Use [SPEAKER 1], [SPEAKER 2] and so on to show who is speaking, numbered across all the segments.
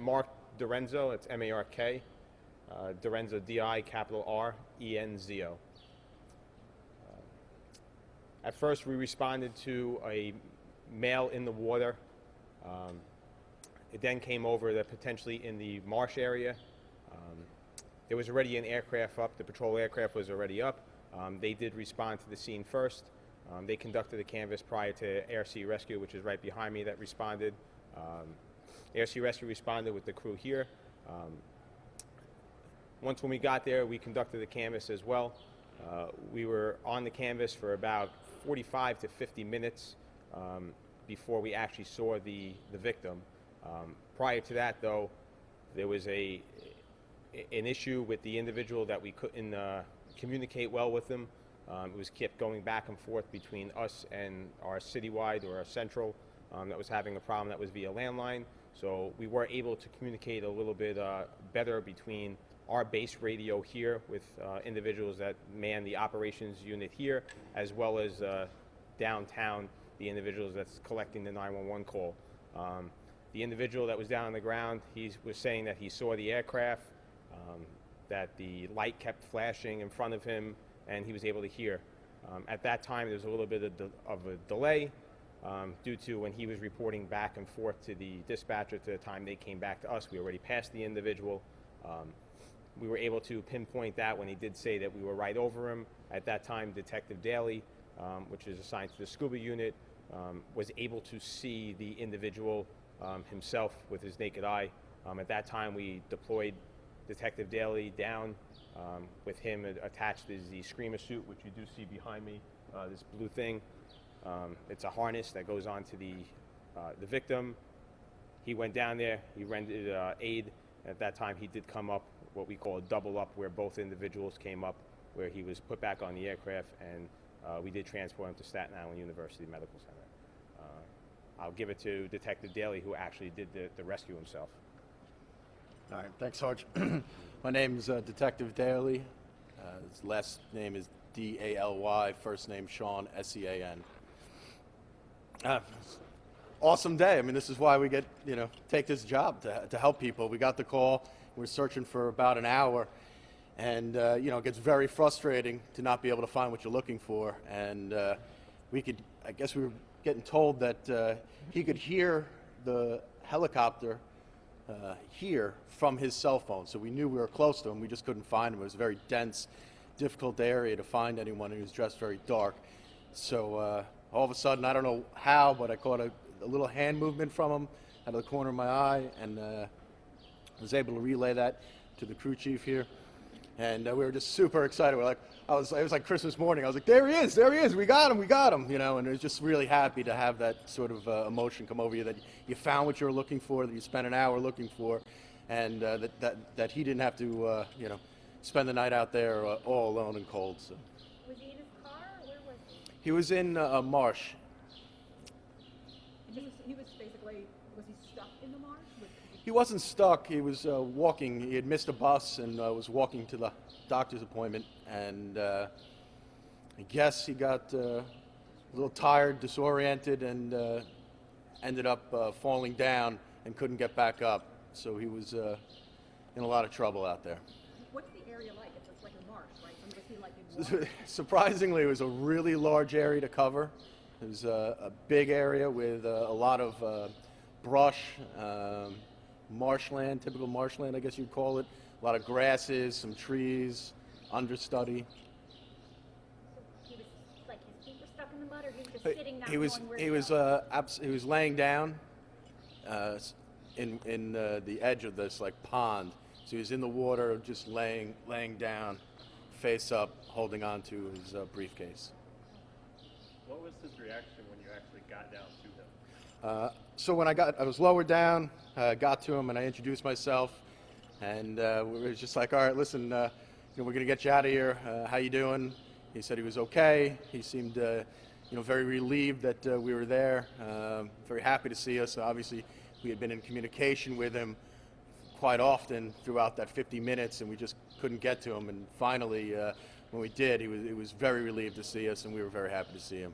[SPEAKER 1] Mark Dorenzo. It's M-A-R-K. Dorenzo, D-I, capital R-E-N-Z-O. At first, we responded to a male in the water. It then came over that potentially in the marsh area. There was already an aircraft up. The patrol aircraft was already up. They did respond to the scene first. They conducted a canvass prior to Air Sea Rescue, which is right behind me, that responded. Air Sea Rescue responded with the crew here. Once when we got there, we conducted a canvass as well. We were on the canvas for about 45 to 50 minutes before we actually saw the victim. Prior to that, though, there was an issue with the individual that we couldn't communicate well with them. It was kept going back and forth between us and our citywide or our central that was having a problem that was via landline. So we were able to communicate a little bit better between our base radio here with individuals that man the operations unit here, as well as downtown, the individuals that's collecting the 911 call. The individual that was down on the ground, he was saying that he saw the aircraft, that the light kept flashing in front of him, and he was able to hear. At that time, there was a little bit of a delay due to when he was reporting back and forth to the dispatcher to the time they came back to us. We already passed the individual. We were able to pinpoint that when he did say that we were right over him. At that time, Detective Daly, which is assigned to the scuba unit, was able to see the individual himself with his naked eye. At that time, we deployed Detective Daly down. With him attached is the screamer suit, which you do see behind me, this blue thing. It's a harness that goes on to the victim. He went down there, he rendered aid. At that time, he did come up, what we call a double up, where both individuals came up, where he was put back on the aircraft, and we did transport him to Staten Island University Medical Center. I'll give it to Detective Daly, who actually did the rescue himself.
[SPEAKER 2] All right, thanks, Sarge. My name is Detective Daly. His last name is D-A-L-Y, first name Sean, S-E-A-N. Awesome day. I mean, this is why we get, take this job, to help people. We got the call. We're searching for about an hour. And, it gets very frustrating to not be able to find what you're looking for. And I guess we were getting told that he could hear the helicopter here from his cell phone. So we knew we were close to him. We just couldn't find him. It was a very dense, difficult area to find anyone. He was dressed very dark. So all of a sudden, I don't know how, but I caught a little hand movement from him out of the corner of my eye, and was able to relay that to the crew chief here. And we were just super excited. It was like Christmas morning. I was like, there he is, we got him, and I was just really happy to have that sort of emotion come over you, that you found what you were looking for, that you spent an hour looking for, and that he didn't have to, spend the night out there all alone and cold. So.
[SPEAKER 3] Was he in his car, or where was he?
[SPEAKER 2] He was in a marsh.
[SPEAKER 3] He was basically, was he stuck in the marsh?
[SPEAKER 2] He wasn't stuck. He was walking. He had missed a bus and was walking to the doctor's appointment. And I guess he got a little tired, disoriented, and ended up falling down and couldn't get back up. So he was in a lot of trouble out there.
[SPEAKER 3] What's the area like? It's like a marsh, right? I mean, was he like in water?
[SPEAKER 2] Surprisingly, it was a really large area to cover. It was a big area with a lot of brush, marshland, typical marshland, I guess you'd call it. A lot of grasses, some trees, understudy.
[SPEAKER 3] So he was like his feet were stuck in the mud, or he was just sitting, not
[SPEAKER 2] he was
[SPEAKER 3] knowing where
[SPEAKER 2] he
[SPEAKER 3] to
[SPEAKER 2] was
[SPEAKER 3] go?
[SPEAKER 2] he was laying down in the edge of this like pond. So he was in the water, just laying down, face up, holding on to his briefcase.
[SPEAKER 4] What was his reaction when you actually got down to him?
[SPEAKER 2] So when I was lowered down, got to him, and I introduced myself, and we were just like, all right, listen, we're going to get you out of here. How you doing? He said he was okay. He seemed, very relieved that we were there. Very happy to see us. Obviously, we had been in communication with him quite often throughout that 50 minutes, and we just couldn't get to him. And finally, when we did, he was very relieved to see us, and we were very happy to see him.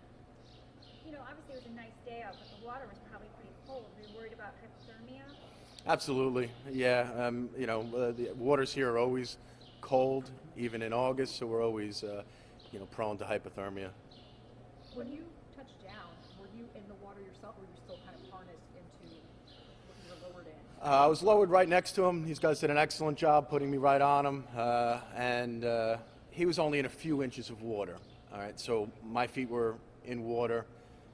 [SPEAKER 3] Obviously it was a nice day out, but the water was probably pretty cold. Were you worried about hypothermia?
[SPEAKER 2] Absolutely, yeah. You know, the waters here are always cold, even in August, so we're always, you know, prone to hypothermia.
[SPEAKER 5] When you touched down, were you in the water yourself, or were you still kind of harnessed into what you were lowered in?
[SPEAKER 2] I was lowered right next to him. These guys did an excellent job putting me right on him, and he was only in a few inches of water. All right, so my feet were in water,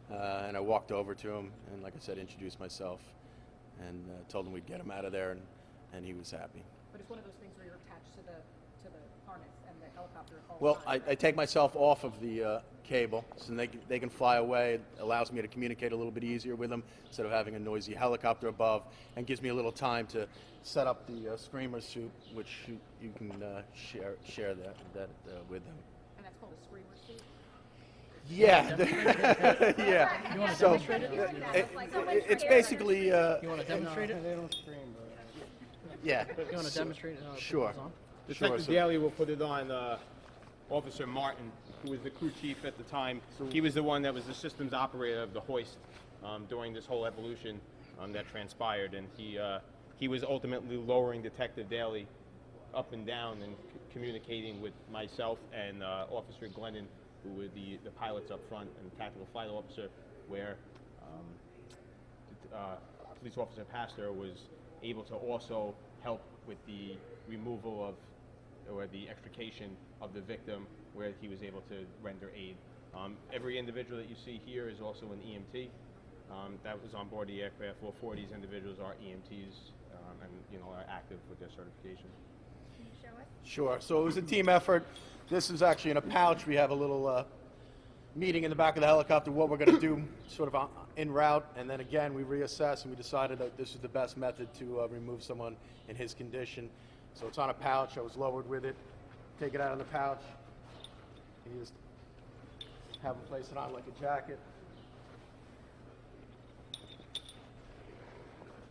[SPEAKER 2] and I walked over to him, and like I said, introduced myself, and told him we'd get him out of there, and he was happy.
[SPEAKER 5] But it's one of those things where you're attached to the harness, and the helicopter all
[SPEAKER 2] Well,
[SPEAKER 5] the time,
[SPEAKER 2] I take myself off of the cable, so they can fly away. It allows me to communicate a little bit easier with them instead of having a noisy helicopter above, and gives me a little time to set up the screamer suit, which you can share that with them.
[SPEAKER 5] And that's called a screamer suit.
[SPEAKER 2] Yeah, yeah.
[SPEAKER 6] You want to
[SPEAKER 2] So
[SPEAKER 6] demonstrate it?
[SPEAKER 2] it's basically
[SPEAKER 6] You want to demonstrate it?
[SPEAKER 1] They don't scream,
[SPEAKER 2] yeah.
[SPEAKER 6] You want to demonstrate it?
[SPEAKER 2] Sure.
[SPEAKER 6] It goes on?
[SPEAKER 1] Detective
[SPEAKER 2] so-
[SPEAKER 1] Daly will put it on Officer Martin, who was the crew chief at the time. He was the one that was the systems operator of the hoist during this whole evolution that transpired, and he was ultimately lowering Detective Daly up and down and communicating with myself and Officer Glennon, who were the pilots up front and tactical flight officer, where Police Officer Pastor was able to also help with the removal of or the extrication of the victim, where he was able to render aid. Every individual that you see here is also an EMT that was on board the aircraft. All four of these individuals are EMTs and are active with their certification.
[SPEAKER 3] Can you show us?
[SPEAKER 2] Sure. So it was a team effort. This is actually in a pouch. We have a little meeting in the back of the helicopter, what we're going to do sort of en route, and then again we reassess, and we decided that this is the best method to remove someone in his condition. So it's on a pouch. I was lowered with it. Take it out of the pouch. You just have him place it on like a jacket.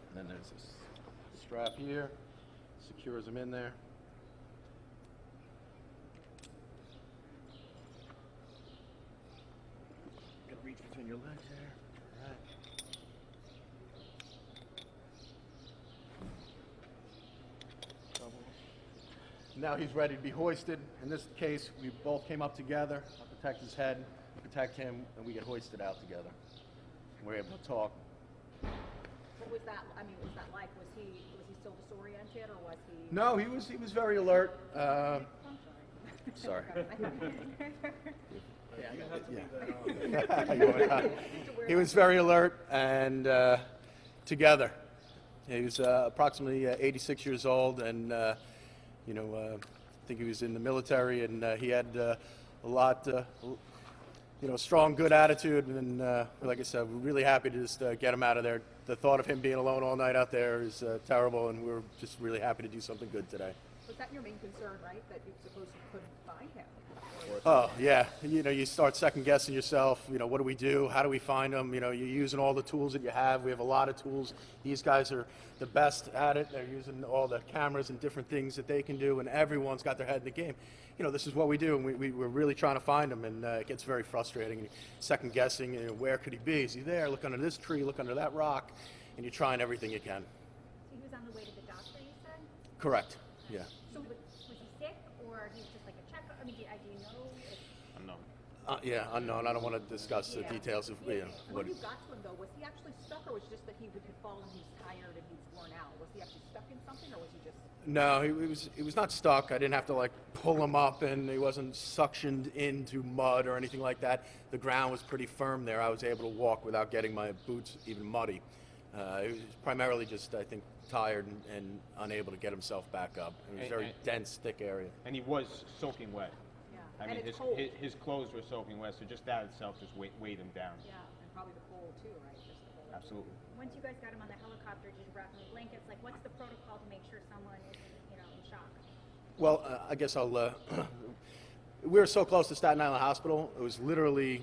[SPEAKER 2] And then there's this strap here, secures him in there. Gonna reach between your legs there. All right. Now he's ready to be hoisted. In this case, we both came up together. I protect his head, protect him, and we get hoisted out together. We're able to talk.
[SPEAKER 5] What was that? I mean, what was that like? Was he still disoriented, or was he?
[SPEAKER 2] No, he was very alert.
[SPEAKER 5] I'm
[SPEAKER 2] Sorry.
[SPEAKER 5] sorry.
[SPEAKER 2] He was very alert and together. He was approximately 86 years old, and I think he was in the military, and he had a lot, strong, good attitude, and like I said, we're really happy to just get him out of there. The thought of him being alone all night out there is terrible, and we're just really happy to do something good today.
[SPEAKER 5] Was that your main concern, right? That you suppose you couldn't find him?
[SPEAKER 2] Oh, yeah. You start second guessing yourself. What do we do? How do we find them? You're using all the tools that you have. We have a lot of tools. These guys are the best at it. They're using all the cameras and different things that they can do, and everyone's got their head in the game. This is what we do, and we're really trying to find them, and it gets very frustrating. Second guessing, where could he be? Is he there? Look under this tree, look under that rock, and you're trying everything you can.
[SPEAKER 3] So he was on the way to the doctor, you said?
[SPEAKER 2] Correct. Yeah.
[SPEAKER 3] So was he sick, or he was just like a checkup? I mean, do you know?
[SPEAKER 1] Unknown.
[SPEAKER 2] Yeah, unknown. I don't want to discuss the details of what.
[SPEAKER 5] When you got to him, though, was he actually stuck, or was it just that he had fallen, he was tired, and he was worn out? Was he actually stuck in something, or was he just?
[SPEAKER 2] No, he was not stuck. I didn't have to pull him up, and he wasn't suctioned into mud or anything like that. The ground was pretty firm there. I was able to walk without getting my boots even muddy. He was primarily just, I think, tired and unable to get himself back up. It was a very dense, thick area.
[SPEAKER 1] And he was soaking wet.
[SPEAKER 5] Yeah.
[SPEAKER 1] I
[SPEAKER 5] And
[SPEAKER 1] mean,
[SPEAKER 5] it's cold.
[SPEAKER 1] his clothes were soaking wet, so just that itself just weighed him down.
[SPEAKER 5] Yeah, and probably the cold too, right? Just the cold.
[SPEAKER 1] Absolutely.
[SPEAKER 3] Once you guys got him on the helicopter, did you wrap him in blankets? Like, what's the protocol to make sure someone isn't, in shock?
[SPEAKER 2] Well, I guess I'll. We were so close to Staten Island Hospital. It was literally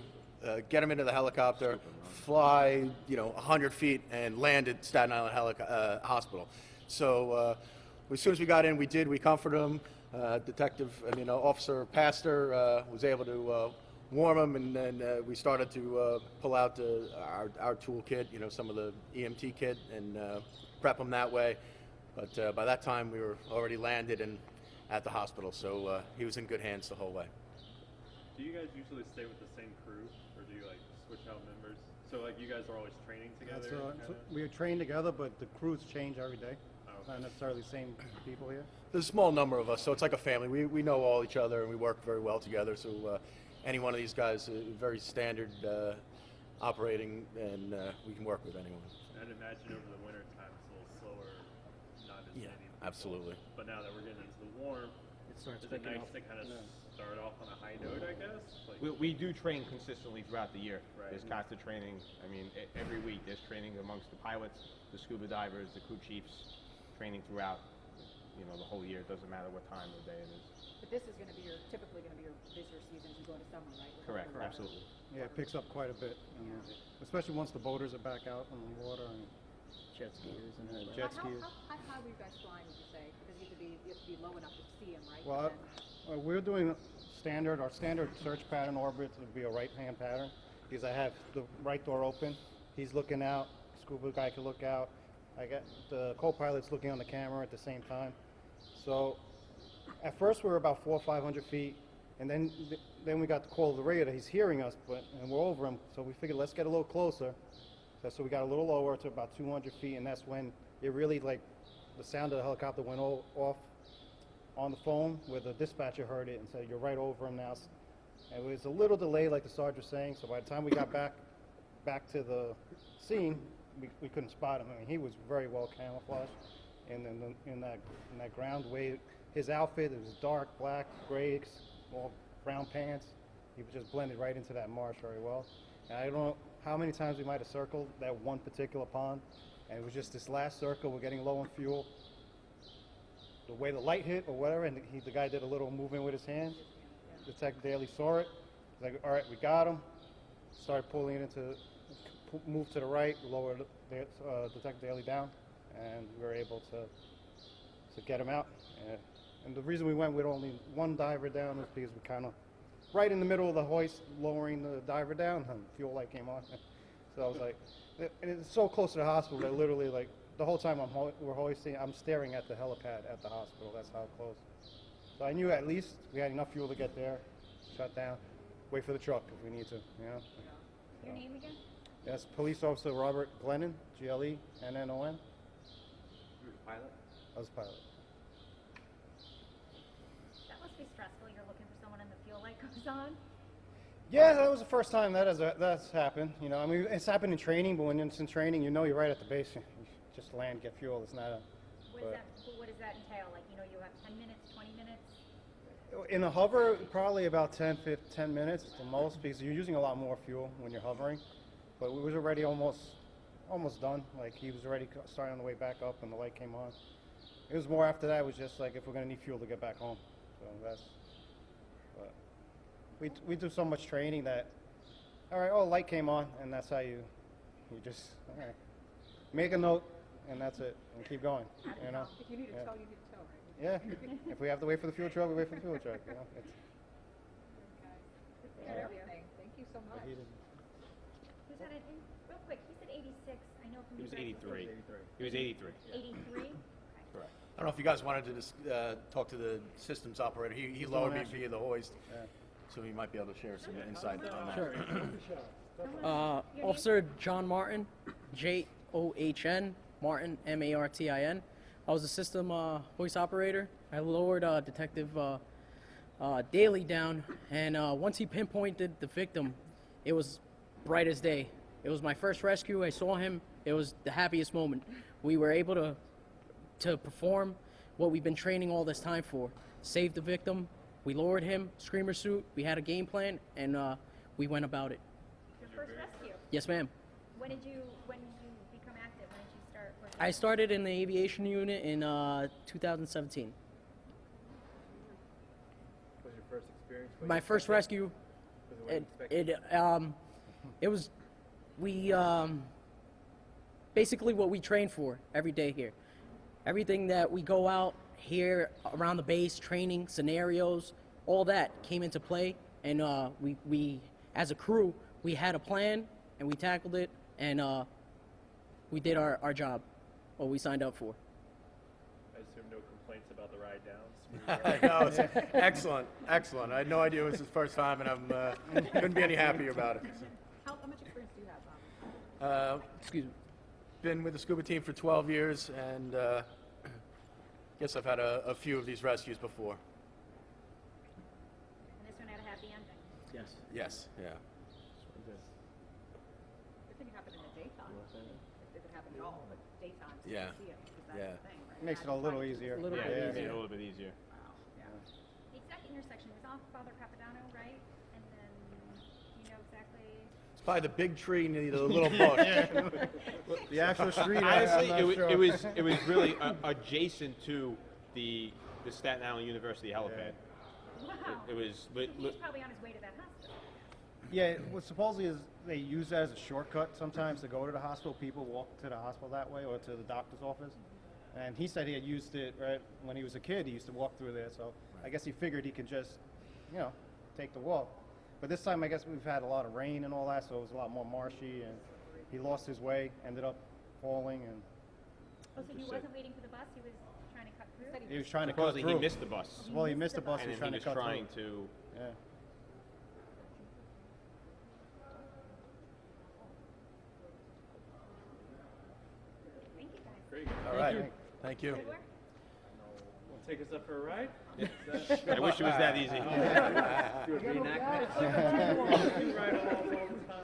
[SPEAKER 2] get him into the helicopter, fly, 100 feet, and land at Staten Island Hospital. So as soon as we got in, we comforted him. Officer Pastor was able to warm him, and then we started to pull out our toolkit, some of the EMT kit, and prep him that way. But by that time, we were already landed and at the hospital, so he was in good hands the whole way.
[SPEAKER 4] Do you guys usually stay with the same crew, or do you like switch out members? So like you guys are always training together?
[SPEAKER 7] We train together, but the crews change every day.
[SPEAKER 4] Oh,
[SPEAKER 7] It's not necessarily the same people here.
[SPEAKER 2] There's a small number of us, so it's like a family. We know all each other, and we work very well together. So any one of these guys, very standard operating, and we can work with anyone.
[SPEAKER 4] I'd imagine over the winter time it's a little slower, not as
[SPEAKER 2] Yeah,
[SPEAKER 4] many people.
[SPEAKER 2] absolutely.
[SPEAKER 4] But now that we're getting into the warm,
[SPEAKER 6] It starts
[SPEAKER 4] is it
[SPEAKER 6] picking
[SPEAKER 4] nice
[SPEAKER 6] up.
[SPEAKER 4] to kind of start off on a high note, I guess? Like,
[SPEAKER 1] We do train consistently throughout the year.
[SPEAKER 4] Right.
[SPEAKER 1] There's constant training. I mean, every week there's training amongst the pilots, the scuba divers, the crew chiefs, training throughout, the whole year. It doesn't matter what time of day it is.
[SPEAKER 5] But this is gonna be typically gonna be your busier season as you go into summer, right? With all
[SPEAKER 1] Correct,
[SPEAKER 5] the weather.
[SPEAKER 1] absolutely.
[SPEAKER 7] Yeah, it picks up quite a bit, especially once the boaters are back out on the water and
[SPEAKER 6] Jet skiers and all that.
[SPEAKER 7] jet
[SPEAKER 5] How
[SPEAKER 7] skiers.
[SPEAKER 5] high were you guys flying, would you say? Because you have to be low enough to see them, right?
[SPEAKER 7] Well,
[SPEAKER 5] But then-
[SPEAKER 7] we're doing our standard search pattern orbit would be a right-hand pattern because I have the right door open. He's looking out, scuba guy can look out. I got the co-pilot's looking on the camera at the same time. So at first we were about 400 or 500 feet, and then we got the call of the radio that he's hearing us, and we're over him. So we figured let's get a little closer. So we got a little lower to about 200 feet, and that's when it really the sound of the helicopter went off on the phone where the dispatcher heard it and said, "You're right over him now." And it was a little delay, like the sergeant was saying. So by the time we got back to the scene, we couldn't spot him. I mean, he was very well camouflaged, and in that ground way, his outfit it was dark black, gray, all brown pants. He was just blended right into that marsh very well. And I don't know how many times we might have circled that one particular pond, and it was just this last circle. We're getting low on fuel. The way the light hit or whatever, and the guy did a little movement with his hand. Detective Daly saw it. He's like, "All right, we got him." Started pulling it move to the right, lower Detective Daly down, and we were able to get him out. And the reason we went with only one diver down was because we kind of right in the middle of the hoist, lowering the diver down, and fuel light came on. So I was like, and it's so close to the hospital that literally the whole time we're hoisting, I'm staring at the helipad at the hospital. That's how close. So I knew at least we had enough fuel to get there, shut down, wait for the truck if we need to,
[SPEAKER 3] Your name again?
[SPEAKER 7] That's Police Officer Robert Glennon, GLENNON.
[SPEAKER 8] Pilot?
[SPEAKER 7] I was a pilot.
[SPEAKER 3] That must be stressful. You're looking for someone and the fuel light comes on.
[SPEAKER 7] Yeah, that was the first time that's happened. I mean, it's happened in training, but when it's in training, you're right at the base. You just land, get fuel. It's not a.
[SPEAKER 3] What does that entail? Like, you have 10 minutes, 20 minutes?
[SPEAKER 7] In a hover, probably about 10 minutes the most, because you're using a lot more fuel when you're hovering. But we was already almost done. Like, he was already starting on the way back up when the light came on. It was more after that. It was just like if we're gonna need fuel to get back home. So that's. But we do so much training that. All right, light came on, and that's how you just all right. Make a note, and that's it, and keep going.
[SPEAKER 5] If you need to tow, you need to tow, right?
[SPEAKER 7] Yeah. If we have to wait for the fuel truck, we wait for the fuel truck. It's,
[SPEAKER 5] Got everything. Thank you so much.
[SPEAKER 3] Who's that? Real quick, he said 86. I know from
[SPEAKER 1] He was
[SPEAKER 3] you guys.
[SPEAKER 1] 83. He was 83.
[SPEAKER 3] 83?
[SPEAKER 1] Correct.
[SPEAKER 2] I don't know if you guys wanted to just talk to the systems operator. He lowered me via the hoist, so he might be able to share some insight on that.
[SPEAKER 6] Sure.
[SPEAKER 3] Your name?
[SPEAKER 6] Officer John Martin, JOHN, Martin, MARTIN. I was a system hoist operator. I lowered Detective Daly down, and once he pinpointed the victim, it was bright as day. It was my first rescue. I saw him. It was the happiest moment. We were able to perform what we've been training all this time for. Save the victim. We lowered him, screamer suit. We had a game plan, and we went about it.
[SPEAKER 3] Your first rescue.
[SPEAKER 6] Yes, ma'am.
[SPEAKER 3] When did you become active? When did you start working?
[SPEAKER 6] I started in the aviation unit in 2017.
[SPEAKER 8] Was your first experience? What
[SPEAKER 6] My
[SPEAKER 8] you
[SPEAKER 6] first
[SPEAKER 8] expected?
[SPEAKER 6] rescue,
[SPEAKER 8] Was it what you expected?
[SPEAKER 6] it was basically what we train for every day here. Everything that we go out here around the base, training, scenarios, all that came into play, and we as a crew, we had a plan, and we tackled it, and we did our job. what we signed up for.
[SPEAKER 4] I assume no complaints about the ride down.
[SPEAKER 2] No, it's excellent, excellent. I had no idea it was his first time, and I'm couldn't be any happier about it.
[SPEAKER 5] How much experience do you have?
[SPEAKER 6] Excuse me.
[SPEAKER 2] Been with the scuba team for 12 years, and guess I've had a few of these rescues before.
[SPEAKER 3] And this one had a happy ending.
[SPEAKER 6] Yes.
[SPEAKER 2] Yes, yeah.
[SPEAKER 5] Good thing it happened in the daytime. If it happened at all, but daytime, so
[SPEAKER 2] Yeah.
[SPEAKER 5] you can see it, because that's
[SPEAKER 2] Yeah.
[SPEAKER 5] the thing, right?
[SPEAKER 7] Makes it a little easier.
[SPEAKER 6] A little
[SPEAKER 1] Yeah,
[SPEAKER 6] bit
[SPEAKER 1] it makes
[SPEAKER 6] easier.
[SPEAKER 1] it a little bit easier.
[SPEAKER 5] Wow, yeah.
[SPEAKER 3] The exact intersection was off Father Capodanno, right? And then, you know exactly.
[SPEAKER 2] It's probably the big tree near the little bush.
[SPEAKER 7] The actual street,
[SPEAKER 1] Honestly, it was really adjacent to the Staten Island University helipad.
[SPEAKER 3] Wow.
[SPEAKER 1] It was.
[SPEAKER 3] He was probably on his way to that hospital.
[SPEAKER 7] Yeah, what supposedly is they use that as a shortcut sometimes to go to the hospital. People walk to the hospital that way or to the doctor's office. And he said he had used it right when he was a kid. He used to walk through there. So I guess he figured he could just, take the walk. But this time I guess we've had a lot of rain and all that, so it was a lot more marshy. And he lost his way, ended up falling, and
[SPEAKER 3] Oh, so he wasn't waiting for the bus, he was trying to cut through?
[SPEAKER 7] he was trying to cut
[SPEAKER 1] Supposedly
[SPEAKER 7] through.
[SPEAKER 1] he missed the bus,
[SPEAKER 7] Well, he missed the bus.
[SPEAKER 1] and
[SPEAKER 7] He was
[SPEAKER 1] then
[SPEAKER 7] trying
[SPEAKER 1] he
[SPEAKER 7] to
[SPEAKER 1] was
[SPEAKER 7] cut
[SPEAKER 1] trying
[SPEAKER 7] through.
[SPEAKER 1] to.
[SPEAKER 7] Yeah.
[SPEAKER 3] Thank you, guys.
[SPEAKER 4] Great.
[SPEAKER 2] All right. Thank you.
[SPEAKER 3] Good work.
[SPEAKER 4] Want to take us up for a ride?
[SPEAKER 1] I wish it was that easy.
[SPEAKER 8] Do a reenactment.
[SPEAKER 4] You ride along all the time.